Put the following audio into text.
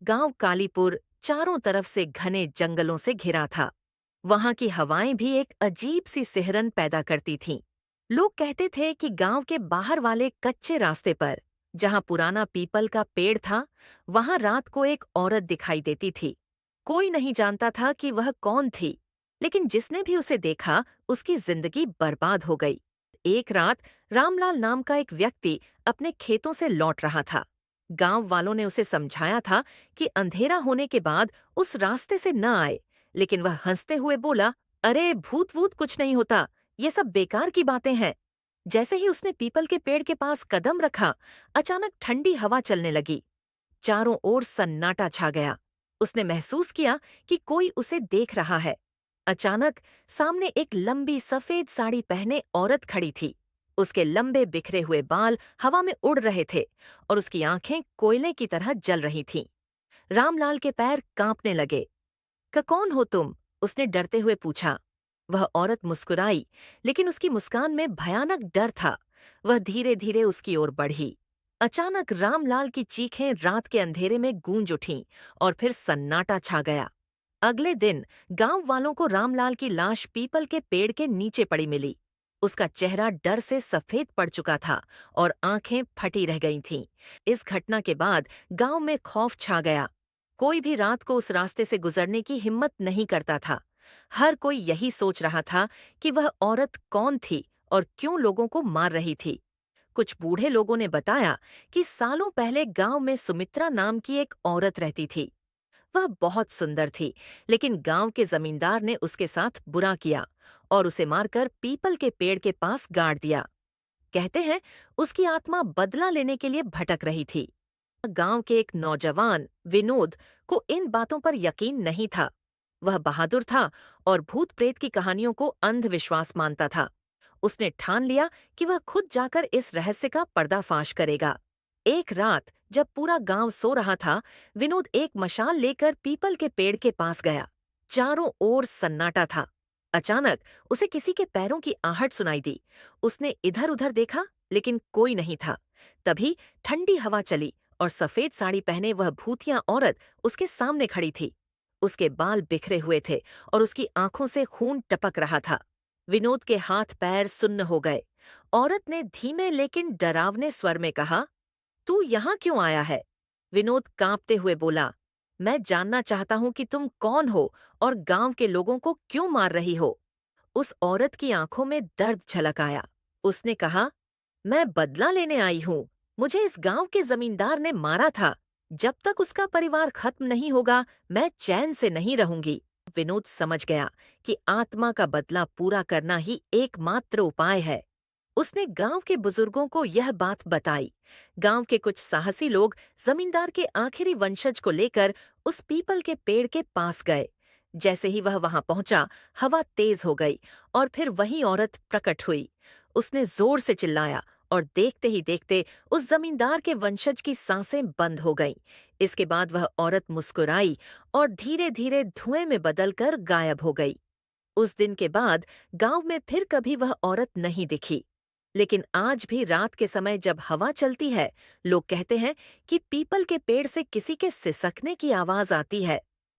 गांव कालीपुर चारों तरफ से घने जंगलों से घिरा था। वहां की हवाएं भी एक अजीब सी सिहरन पैदा करती थीं। लोग कहते थे कि गांव के बाहर वाले कच्चे रास्ते पर, जहां पुराना पीपल का पेड़ था, वहां रात को एक औरत दिखाई देती थी। कोई नहीं जानता था कि वह कौन थी, लेकिन जिसने भी उसे देखा उसकी जिंदगी बर्बाद हो गई। एक रात रामलाल नाम का एक व्यक्ति अपने खेतों से लौट रहा था। गांव वालों ने उसे समझाया था कि अंधेरा होने के बाद उस रास्ते से न आए, लेकिन वह हंसते हुए बोला, अरे भूत वूत कुछ नहीं होता, ये सब बेकार की बातें हैं। जैसे ही उसने पीपल के पेड़ के पास कदम रखा, अचानक ठंडी हवा चलने लगी। चारों ओर सन्नाटा छा गया। उसने महसूस किया कि कोई उसे देख रहा है। अचानक सामने एक लंबी सफेद साड़ी पहने औरत खड़ी थी। उसके लंबे बिखरे हुए बाल हवा में उड़ रहे थे और उसकी आंखें कोयले की तरह जल रही थीं। रामलाल के पैर कांपने लगे। कौन हो तुम?" उसने डरते हुए पूछा। वह औरत मुस्कुराई, लेकिन उसकी मुस्कान में भयानक डर था। वह धीरे धीरे उसकी ओर बढ़ी। अचानक रामलाल की चीखें रात के अंधेरे में गूंज उठीं और फिर सन्नाटा छा गया। अगले दिन गांव वालों को रामलाल की लाश पीपल के पेड़ के नीचे पड़ी मिली। उसका चेहरा डर से सफेद पड़ चुका था और आंखें फटी रह गई थीं। इस घटना के बाद गांव में खौफ छा गया। कोई भी रात को उस रास्ते से गुजरने की हिम्मत नहीं करता था। हर कोई यही सोच रहा था कि वह औरत कौन थी और क्यों लोगों को मार रही थी। कुछ बूढ़े लोगों ने बताया कि सालों पहले गांव में सुमित्रा नाम की एक औरत रहती थी। वह बहुत सुंदर थी, लेकिन गांव के जमींदार ने उसके साथ बुरा किया और उसे मारकर पीपल के पेड़ के पास गाड़ दिया। कहते हैं उसकी आत्मा बदला लेने के लिए भटक रही थी। गांव के एक नौजवान विनोद को इन बातों पर यकीन नहीं था। वह बहादुर था और भूत प्रेत की कहानियों को अंधविश्वास मानता था। उसने ठान लिया कि वह खुद जाकर इस रहस्य का पर्दाफाश करेगा। एक रात जब पूरा गांव सो रहा था, विनोद एक मशाल लेकर पीपल के पेड़ के पास गया। चारों ओर सन्नाटा था। अचानक उसे किसी के पैरों की आहट सुनाई दी। उसने इधर उधर देखा, लेकिन कोई नहीं था। तभी ठंडी हवा चली और सफेद साड़ी पहने वह भूतिया औरत उसके सामने खड़ी थी। उसके बाल बिखरे हुए थे और उसकी आंखों से खून टपक रहा था। विनोद के हाथ पैर सुन्न हो गए। औरत ने धीमे लेकिन डरावने स्वर में कहा, तू यहाँ क्यों आया है? विनोद कांपते हुए बोला, मैं जानना चाहता हूँ कि तुम कौन हो और गांव के लोगों को क्यों मार रही हो। उस औरत की आंखों में दर्द झलक आया। उसने कहा, मैं बदला लेने आई हूँ। मुझे इस गांव के जमींदार ने मारा था। जब तक उसका परिवार खत्म नहीं होगा, मैं चैन से नहीं रहूंगी। विनोद समझ गया कि आत्मा का बदला पूरा करना ही एकमात्र उपाय है। उसने गांव के बुजुर्गों को यह बात बताई। गांव के कुछ साहसी लोग जमींदार के आखिरी वंशज को लेकर उस पीपल के पेड़ के पास गए। जैसे ही वह वहां पहुंचा, हवा तेज हो गई और फिर वही औरत प्रकट हुई। उसने जोर से चिल्लाया और देखते ही देखते उस जमींदार के वंशज की सांसें बंद हो गईं। इसके बाद वह औरत मुस्कुराई और धीरे धीरे धुएं में बदलकर गायब हो गई। उस दिन के बाद गांव में फिर कभी वह औरत नहीं दिखी। लेकिन आज भी रात के समय जब हवा चलती है, लोग कहते हैं कि पीपल के पेड़ से किसी के सिसकने की आवाज आती है।